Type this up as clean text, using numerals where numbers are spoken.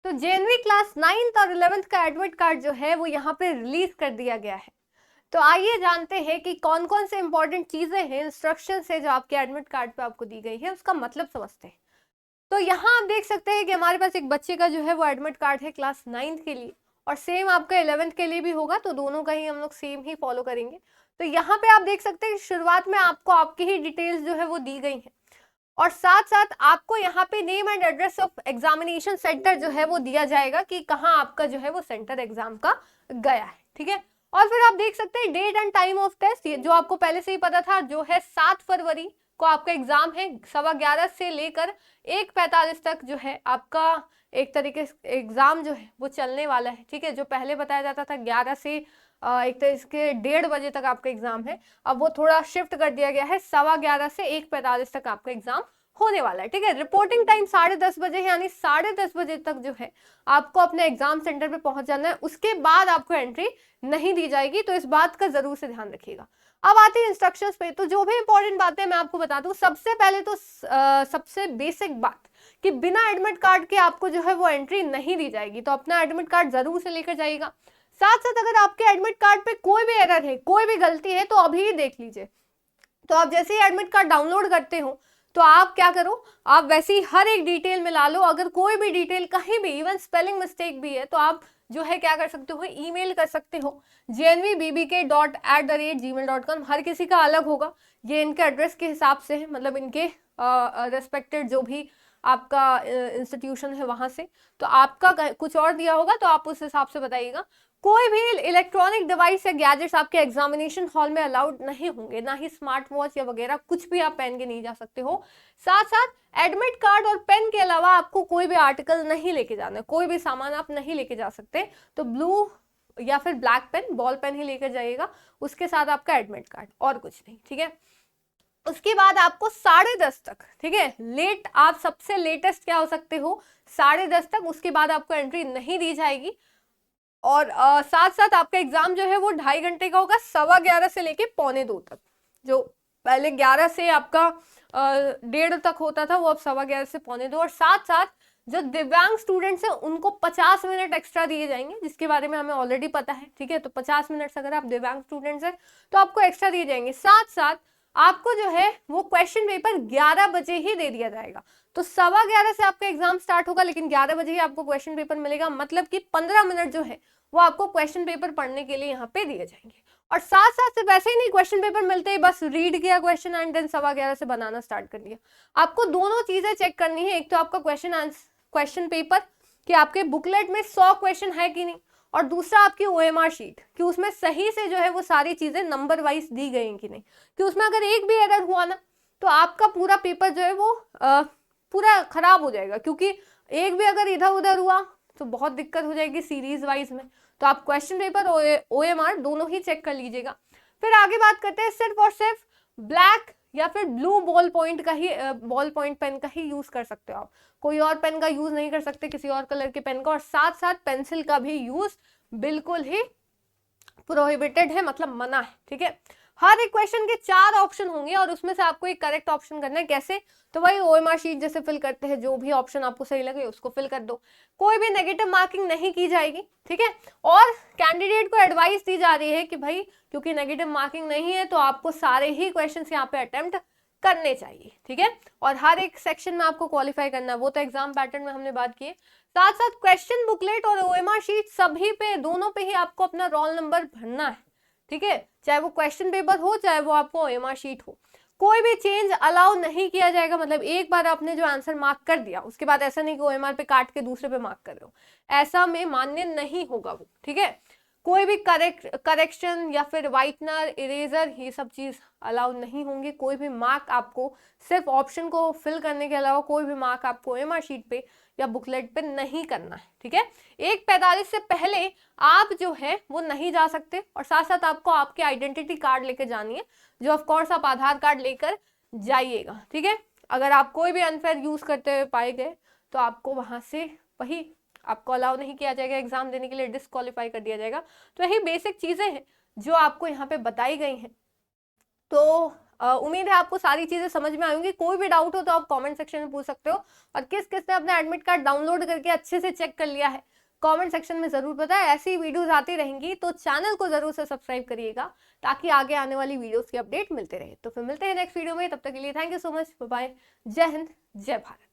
तो JNV class 9th और 11th का एडमिट कार्ड जो है वो यहाँ पे रिलीज कर दिया गया है। तो आइए जानते हैं कि कौन कौन से इंपॉर्टेंट चीजें हैं, इंस्ट्रक्शंस है जो आपके एडमिट कार्ड पे आपको दी गई है, उसका मतलब समझते हैं। तो यहाँ आप देख सकते हैं कि हमारे पास एक बच्चे का जो है वो एडमिट कार्ड है क्लास 9th के लिए, और सेम आपका 11th के लिए भी होगा, तो दोनों का ही हम लोग सेम ही फॉलो करेंगे। तो यहाँ पे आप देख सकते हैं शुरुआत में आपको आपकी ही डिटेल्स जो है वो दी गई है, और साथ साथ आपको यहाँ पे name and address of examination centre जो है वो दिया जाएगा कि कहाँ आपका जो है वो सेंटर एग्जाम का गया है, ठीक है। और फिर आप देख सकते हैं date and time of test, ये जो आपको पहले से ही पता था, जो है 7 फरवरी को आपका एग्जाम है, 11:15 से लेकर 1:45 तक जो है आपका एक तरीके से एग्जाम जो है वो चलने वाला है, ठीक है। जो पहले बताया जाता था 11 से एक तरीके के 1:30 बजे तक आपका एग्जाम है, अब वो थोड़ा शिफ्ट कर दिया गया है, 11:15 से 1:45 तक आपका एग्जाम होने वाला है, ठीक है। रिपोर्टिंग टाइम 10:30 बजे है, यानी 10:30 बजे तक जो है आपको अपने एग्जाम सेंटर पे पहुंच जाना है, उसके बाद आपको एंट्री नहीं दी जाएगी, तो इस बात का जरूर से ध्यान रखिएगा। अब आते हैं इंस्ट्रक्शंस पे। तो जो भी इंपॉर्टेंट बातें मैं आपको बता दूं, सबसे पहले तो सबसे बेसिक बात कि बिना एडमिट कार्ड के आपको जो है वो एंट्री नहीं दी जाएगी, तो अपना एडमिट कार्ड जरूर से लेकर जाइएगा। साथ साथ अगर आपके एडमिट कार्ड पे कोई भी एरर है, कोई भी गलती है, तो अभी देख लीजिए। तो आप जैसे ही एडमिट कार्ड डाउनलोड करते हो तो आप क्या करो, आप वैसे ही हर एक डिटेल में ला लो। अगर कोई भी डिटेल कहीं भी इवन स्पेलिंग मिस्टेक भी है तो आप जो है क्या कर सकते हो, ईमेल कर सकते हो jnvbbk@gmail.com। हर किसी का अलग होगा, ये इनके एड्रेस के हिसाब से है, मतलब इनके रेस्पेक्टेड जो भी आपका इंस्टीट्यूशन है वहां से। तो आपका कुछ और दिया होगा तो आप उस हिसाब से बताइएगा। कोई भी इलेक्ट्रॉनिक डिवाइस या गैजेट्स आपके एग्जामिनेशन हॉल में अलाउड नहीं होंगे, ना ही स्मार्ट वॉच या वगैरह कुछ भी आप पहन के नहीं जा सकते हो। साथ साथ एडमिट कार्ड और पेन के अलावा आपको कोई भी आर्टिकल नहीं लेके जाना, कोई भी सामान आप नहीं लेके जा सकते। तो ब्लू या फिर ब्लैक पेन, बॉल पेन ही लेकर जाइएगा, उसके साथ आपका एडमिट कार्ड, और कुछ नहीं, ठीक है। उसके बाद आपको 10:30 तक, ठीक है, लेट आप सबसे लेटेस्ट क्या हो सकते हो, 10:30 तक, उसके बाद आपको एंट्री नहीं दी जाएगी। और साथ साथ आपका एग्जाम जो है वो 2.5 घंटे का होगा, 11:15 से लेके 1:45 तक। जो पहले 11 से आपका 1:30 तक होता था, वो अब 11:15 से 1:45। और साथ साथ जो दिव्यांग स्टूडेंट्स हैं उनको 50 मिनट एक्स्ट्रा दिए जाएंगे, जिसके बारे में हमें ऑलरेडी पता है, ठीक है। तो 50 मिनट अगर आप दिव्यांग स्टूडेंट्स हैं तो आपको एक्स्ट्रा दिए जाएंगे। साथ साथ आपको जो है वो क्वेश्चन पेपर 11 बजे ही दे दिया जाएगा। तो 11:15 से आपका एग्जाम स्टार्ट होगा, लेकिन 11 बजे ही आपको क्वेश्चन पेपर मिलेगा, मतलब कि 15 मिनट जो है वो आपको क्वेश्चन पेपर पढ़ने के लिए यहाँ पे दिए जाएंगे। और साथ साथ सिर्फ ऐसे ही नहीं, क्वेश्चन पेपर मिलते ही बस रीड किया क्वेश्चन एंड देन 11:15 से बनाना स्टार्ट कर दिया। आपको दोनों चीजें चेक करनी है, एक तो आपका क्वेश्चन पेपर कि आपके बुकलेट में 100 क्वेश्चन है कि नहीं, और दूसरा आपकी ओएमआर शीट कि उसमें सही से जो है वो सारी चीजें नंबर वाइज दी गई कि नहीं, कि उसमें अगर एक भी एरर हुआ ना तो आपका पूरा पेपर जो है वो पूरा खराब हो जाएगा, क्योंकि एक भी अगर इधर उधर हुआ तो बहुत दिक्कत हो जाएगी सीरीज वाइज में। तो आप क्वेश्चन पेपर ओएमआर दोनों ही चेक कर लीजिएगा। फिर आगे बात करते हैं, सिर्फ और सिर्फ ब्लैक या फिर ब्लू बॉल पॉइंट का ही बॉल पॉइंट पेन का ही यूज कर सकते हो आप, कोई और पेन का यूज नहीं कर सकते, किसी और कलर के पेन का। और साथ साथ पेंसिल का भी यूज बिल्कुल ही प्रोहिबिटेड है, मतलब मना है, ठीक है। हर एक क्वेश्चन के 4 ऑप्शन होंगे और उसमें से आपको एक करेक्ट ऑप्शन करना है। कैसे, तो वही ओएमआर शीट जैसे फिल करते हैं, जो भी ऑप्शन आपको सही लगे उसको फिल कर दो। कोई भी नेगेटिव मार्किंग नहीं की जाएगी, ठीक है। और कैंडिडेट को एडवाइस दी जा रही है कि भाई क्योंकि नेगेटिव मार्किंग नहीं है तो आपको सारे ही क्वेश्चन यहाँ पे अटेम्प्ट करने चाहिए, ठीक है। और हर एक सेक्शन में आपको क्वालिफाई करना है, वो तो एग्जाम पैटर्न में हमने बात की है। साथ साथ क्वेश्चन बुकलेट और ओएमआर शीट सभी पे, दोनों पे ही आपको अपना रोल नंबर भरना है, ठीक है। चाहे वो क्वेश्चन पेपर हो चाहे वो आपको ओएमआर शीट हो, कोई भी चेंज अलाउ नहीं किया जाएगा। मतलब एक बार आपने जो आंसर मार्क कर दिया उसके बाद ऐसा नहीं कि ओएमआर पे काट के दूसरे पे मार्क कर रहे हो, ऐसा में मान्य नहीं होगा वो, ठीक है। कोई भी करेक्शन या फिर वाइटनर, इरेजर, ये सब चीज अलाउ नहीं होंगे। कोई भी मार्क आपको सिर्फ ऑप्शन को फिल करने के अलावा कोई भी मार्क आपको ओएमआर शीट पे या बुकलेट पे नहीं करना है, ठीक है। 1:45 से पहले आप जो है वो नहीं जा सकते। और साथ साथ आपको आपकी आइडेंटिटी कार्ड लेकर जानी है, जो ऑफ कोर्स आप आधार कार्ड लेकर जाइएगा, ठीक है। अगर आप कोई भी अनफेयर यूज करते हुए पाए गए तो आपको वहां से वही आपको अलाउ नहीं किया जाएगा, एग्जाम देने के लिए डिस्क्वालीफाई कर दिया जाएगा। तो यही बेसिक चीजें हैं जो आपको यहाँ पे बताई गई हैं। तो उम्मीद है आपको सारी चीजें समझ में आएंगी। कोई भी डाउट हो तो आप कमेंट सेक्शन में पूछ सकते हो, और किस किस ने अपना एडमिट कार्ड डाउनलोड करके अच्छे से चेक कर लिया है कमेंट सेक्शन में जरूर बताएं। ऐसी वीडियोस आती रहेंगी तो चैनल को जरूर से सब्सक्राइब करिएगा, ताकि आगे आने वाली वीडियोस की अपडेट मिलते रहे। तो फिर मिलते हैं नेक्स्ट वीडियो में, तब तक के लिए thank you so much, bye bye, जय हिंद, जय भारत।